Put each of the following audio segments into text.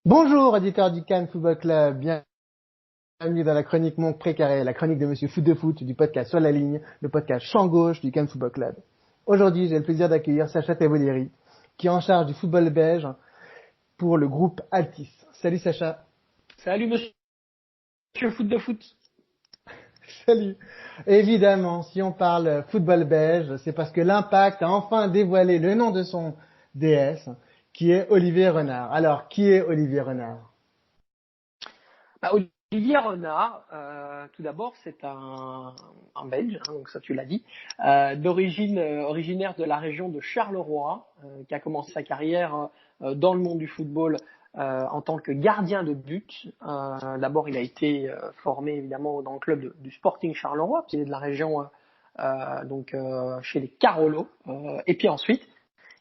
Bonjour, éditeur du Cannes Football Club. Bienvenue dans la chronique Mon Précaré, la chronique de Monsieur Foot de Foot du podcast Sur la Ligne, le podcast champ gauche du Cannes Football Club. Aujourd'hui, j'ai le plaisir d'accueillir Sacha Tavolieri, qui est en charge du football belge pour le groupe Altis. Salut Sacha. Salut monsieur Foot de Foot. Salut. Évidemment, si on parle football belge, c'est parce que l'Impact a enfin dévoilé le nom de son DS, qui est Olivier Renard. Alors, qui est Olivier Renard? Olivier Renard, tout d'abord, c'est un Belge, donc ça tu l'as dit, d'origine originaire de la région de Charleroi, qui a commencé sa carrière dans le monde du football en tant que gardien de but. D'abord, il a été formé évidemment dans le club du Sporting Charleroi, parce qu'il est de la région chez les Carolo, et puis ensuite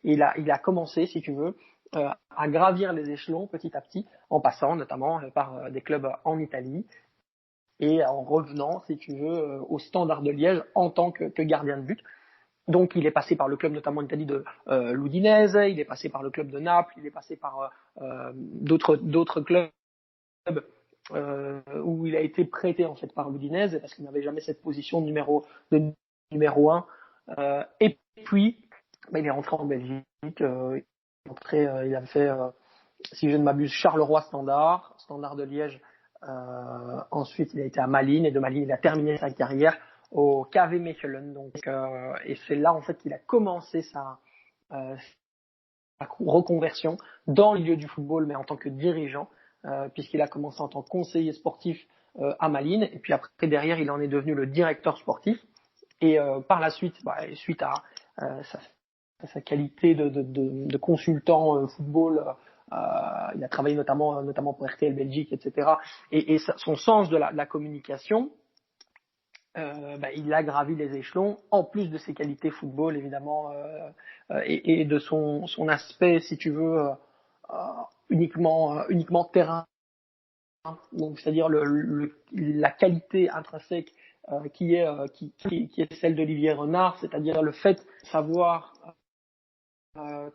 il a commencé, si tu veux, à gravir les échelons petit à petit, en passant notamment par des clubs en Italie et en revenant, si tu veux, au Standard de Liège en tant que gardien de but. Donc il est passé par le club notamment en Italie de l'Udinese, il est passé par le club de Naples, il est passé par d'autres clubs où il a été prêté en fait par l'Udinese parce qu'il n'avait jamais cette position de numéro 1. Et puis il est rentré en Belgique, il a fait, si je ne m'abuse, Charleroi Standard de Liège. Ensuite, il a été à Malines et de Malines, il a terminé sa carrière au KV Mechelen. Et c'est là en fait qu'il a commencé sa reconversion dans le milieu du football, mais en tant que dirigeant, puisqu'il a commencé en tant que conseiller sportif à Malines. Et puis après, derrière, il en est devenu le directeur sportif. Et par la suite, suite à sa qualité de consultant football, il a travaillé notamment pour RTL Belgique, etc. Et son sens de la communication, il a gravi les échelons, en plus de ses qualités football, évidemment, et de son aspect, si tu veux, uniquement terrain. Donc, c'est-à-dire la qualité intrinsèque qui est celle d'Olivier Renard, c'est-à-dire le fait de savoir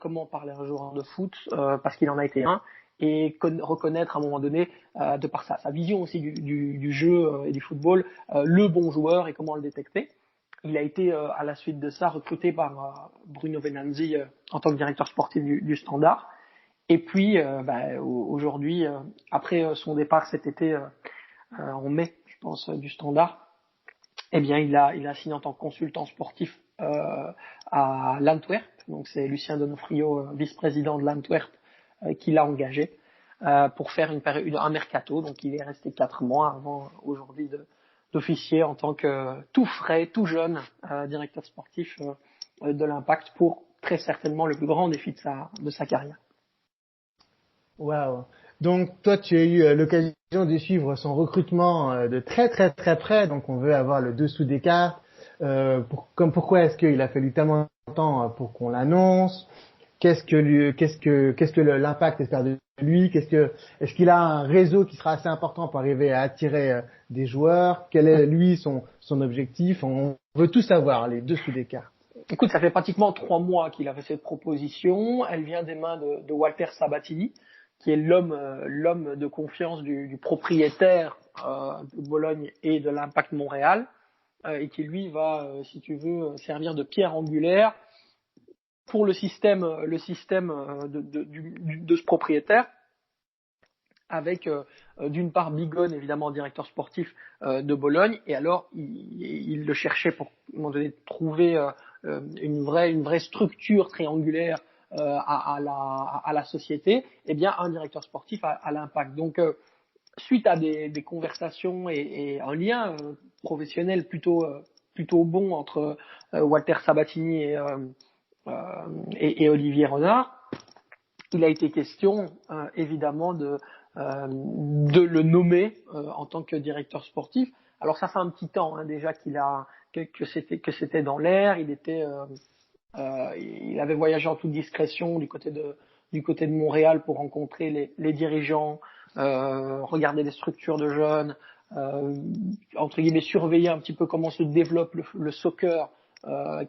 comment parler un joueur de foot, parce qu'il en a été un, et reconnaître à un moment donné, de par sa vision aussi du jeu et du football, le bon joueur et comment le détecter. Il a été, à la suite de ça, recruté par Bruno Venanzi en tant que directeur sportif du Standard. Et puis, aujourd'hui, après son départ cet été, en mai, je pense, du Standard, eh bien, il a signé en tant que consultant sportif à l'Antwerp. Donc, c'est Lucien Donofrio, vice-président de l'Antwerp, qui l'a engagé pour faire un mercato. Donc, il est resté 4 mois avant aujourd'hui d'officier en tant que tout frais, tout jeune directeur sportif de l'Impact pour très certainement le plus grand défi de sa carrière. Waouh. Donc toi, tu as eu l'occasion de suivre son recrutement de très très très près. Donc on veut avoir le dessous des cartes. Pourquoi est-ce qu'il a fallu tellement de temps pour qu'on l'annonce? Qu'est-ce que l'Impact espère de lui? Est-ce qu'il a un réseau qui sera assez important pour arriver à attirer des joueurs? Quel est lui son objectif? On veut tout savoir, les dessous des cartes. Écoute, ça fait pratiquement 3 mois qu'il a fait cette proposition. Elle vient des mains de Walter Sabatini, qui est l'homme de confiance du propriétaire de Bologne et de l'Impact Montréal, et qui lui va, si tu veux, servir de pierre angulaire pour le système de ce propriétaire, avec d'une part Bigone, évidemment directeur sportif de Bologne, et alors il le cherchait pour à un moment donné trouver une vraie structure triangulaire à la société, et bien un directeur sportif à l'Impact. Donc suite à des conversations et un lien professionnel plutôt bon entre Walter Sabatini et Olivier Renard, il a été question évidemment de le nommer en tant que directeur sportif. Alors ça fait un petit temps déjà que c'était dans l'air. Il avait voyagé en toute discrétion du côté de Montréal pour rencontrer les dirigeants, regarder les structures de jeunes, entre guillemets surveiller un petit peu comment se développe le soccer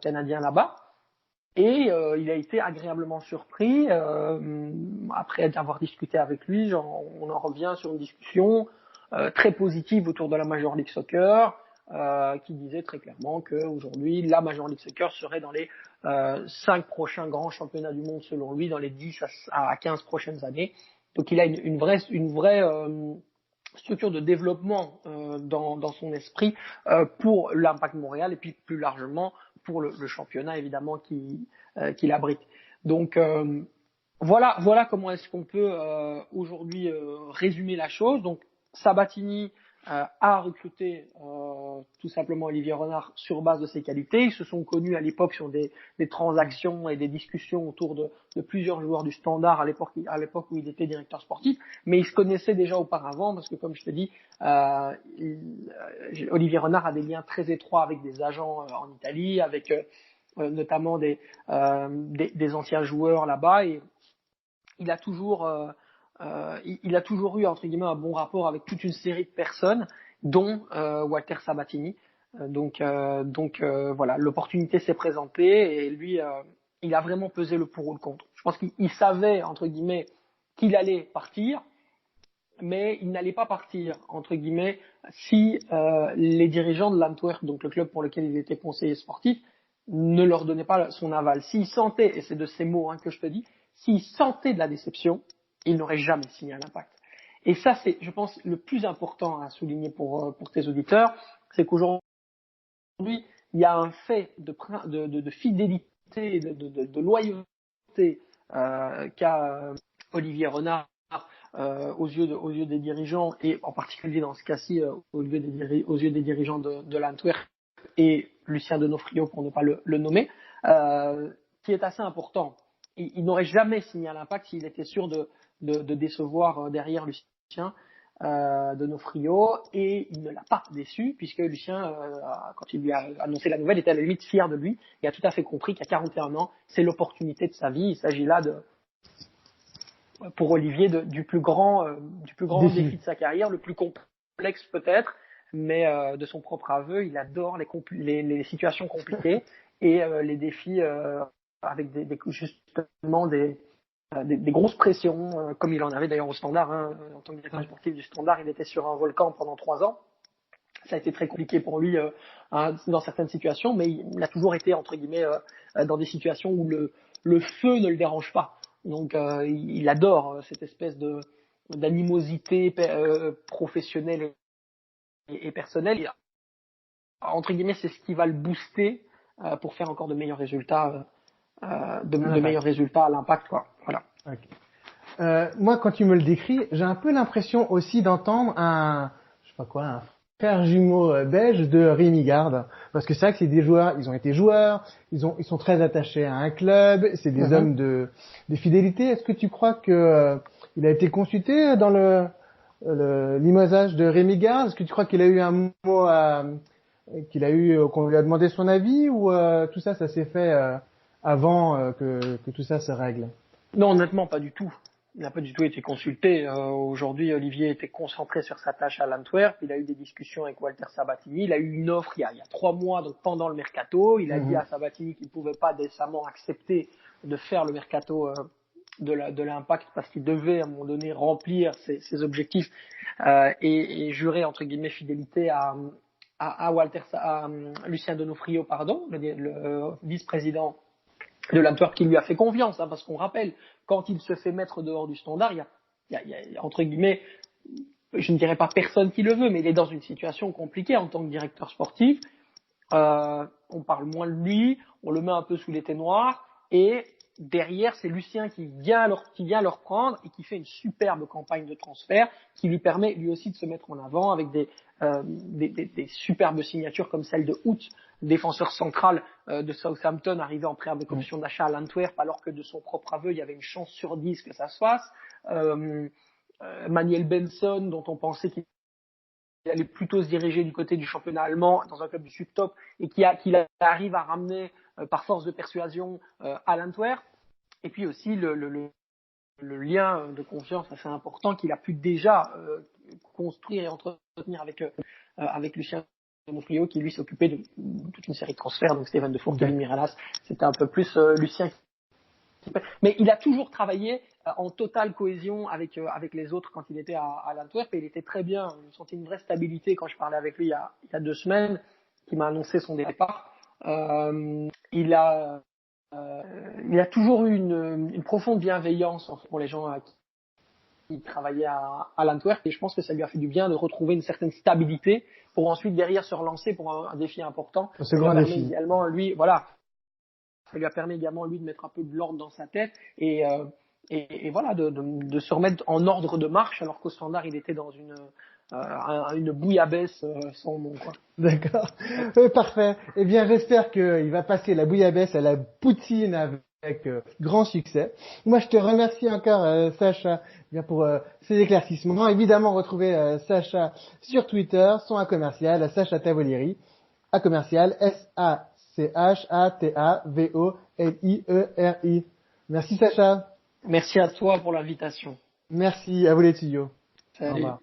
canadien là-bas. Et il a été agréablement surpris. Après avoir discuté avec lui, on en revient sur une discussion très positive autour de la Major League Soccer, qui disait très clairement qu'aujourd'hui, la Major League Soccer serait dans les 5 prochains grands championnats du monde, selon lui, dans les 10 à 15 prochaines années. Donc il a une vraie structure de développement dans son esprit pour l'Impact Montréal et puis plus largement pour le championnat évidemment qu'il abrite. Donc voilà comment est-ce qu'on peut aujourd'hui résumer la chose. Donc Sabatini a recruté tout simplement Olivier Renard sur base de ses qualités. Ils se sont connus à l'époque sur des transactions et des discussions autour de plusieurs joueurs du Standard à l'époque où il était directeur sportif, mais ils se connaissaient déjà auparavant parce que, comme je te dis, Olivier Renard a des liens très étroits avec des agents en Italie, avec notamment des anciens joueurs là-bas, et il a toujours eu entre guillemets un bon rapport avec toute une série de personnes, dont Walter Sabatini. Voilà, l'opportunité s'est présentée et lui, il a vraiment pesé le pour ou le contre. Je pense qu'il savait entre guillemets qu'il allait partir, mais il n'allait pas partir entre guillemets si les dirigeants de l'Antwerp, donc le club pour lequel il était conseiller sportif, ne leur donnaient pas son aval. S'il sentait, et c'est de ces mots que je te dis, s'il sentait de la déception, il n'aurait jamais signé à l'Impact. Et ça, c'est, je pense, le plus important à souligner pour tes auditeurs, c'est qu'aujourd'hui, il y a un fait de fidélité, de loyauté qu'a Olivier Renard aux yeux des dirigeants, et en particulier dans ce cas-ci aux yeux des dirigeants de l'Antwerp et Lucien Donofrio pour ne pas le nommer, qui est assez important. Il n'aurait jamais signé à l'Impact s'il était sûr de décevoir derrière Lucien Donofrio, et il ne l'a pas déçu puisque Lucien, quand il lui a annoncé la nouvelle, était à la limite fier de lui et a tout à fait compris qu'à 41 ans, c'est l'opportunité de sa vie. Il s'agit là pour Olivier du plus grand défi de sa carrière, le plus complexe peut-être, mais de son propre aveu, il adore les situations compliquées et les défis avec justement des grosses pressions, comme il en avait d'ailleurs au Standard. En tant que directeur sportif du Standard, il était sur un volcan pendant 3 ans. Ça a été très compliqué pour lui dans certaines situations, mais il a toujours été entre guillemets dans des situations où le feu ne le dérange pas. Donc il adore cette espèce d'animosité professionnelle et personnelle. Et, entre guillemets, c'est ce qui va le booster pour faire encore de meilleurs résultats, de meilleurs résultats à l'Impact, quoi. Voilà. Okay. Moi, quand tu me le décris, j'ai un peu l'impression aussi d'entendre un frère jumeau belge de Rémi Garde, parce que c'est vrai que c'est des joueurs, ils ont été joueurs, ils sont très attachés à un club, c'est des hommes de fidélité. Est-ce que tu crois que il a été consulté dans le limogeage de Rémi Garde? Est-ce que tu crois qu'il a eu un mot qu'on lui a demandé son avis, ou tout ça s'est fait avant que tout ça se règle? Non, honnêtement, pas du tout. Il n'a pas du tout été consulté. Aujourd'hui, Olivier était concentré sur sa tâche à l'Antwerp. Il a eu des discussions avec Walter Sabatini. Il a eu une offre il y a 3 mois, donc pendant le mercato. Il a dit à Sabatini qu'il ne pouvait pas décemment accepter de faire le mercato de l'Impact parce qu'il devait à un moment donné remplir ses objectifs et jurer entre guillemets fidélité à Lucien Donofrio, le vice-président de l'Antwerp, qui lui a fait confiance, parce qu'on rappelle, quand il se fait mettre dehors du Standard, il y a entre guillemets, je ne dirais pas personne qui le veut, mais il est dans une situation compliquée en tant que directeur sportif. On parle moins de lui, on le met un peu sous les ténoirs, et derrière, c'est Lucien qui vient leur prendre et qui fait une superbe campagne de transfert qui lui permet lui aussi de se mettre en avant avec des superbes signatures comme celle de Hout, défenseur central de Southampton, arrivé en prêt avec option d'achat à l'Antwerp, alors que de son propre aveu, il y avait une chance sur 10 que ça se fasse. Manuel Benson, dont on pensait qu'il allait plutôt se diriger du côté du championnat allemand dans un club du subtop et qui arrive à ramener par force de persuasion à l'Antwerp. Et puis aussi le lien de confiance assez important qu'il a pu déjà construire et entretenir avec Lucien Mouflio qui lui s'occupait de toute une série de transferts, donc Steven Defour, Kevin Mirelas, c'était un peu plus Lucien. Mais il a toujours travaillé en totale cohésion avec les autres quand il était à l'Antwerp, et il était très bien. Je sentais une vraie stabilité quand je parlais avec lui il y a 2 semaines, qui m'a annoncé son départ. Il a toujours eu une profonde bienveillance pour les gens qui travaillaient à l'Antwerp, et je pense que ça lui a fait du bien de retrouver une certaine stabilité pour ensuite derrière se relancer pour un défi important. Ce grand défi. Également, lui, voilà, ça lui a permis également lui de mettre un peu de l'ordre dans sa tête et voilà de se remettre en ordre de marche, alors qu'au Standard il était dans une bouillabaisse sans nom, quoi. D'accord. Parfait. Eh bien, j'espère qu'il va passer la bouillabaisse à la poutine avec grand succès. Moi, je te remercie encore, Sacha, bien pour ces éclaircissements. Évidemment, retrouvez Sacha sur Twitter, son à commercial, Sacha Tavolieri, à commercial, SACHATAVOLIERI. Merci, Sacha. Merci à toi pour l'invitation. Merci à vous les studios. Salut. Au revoir.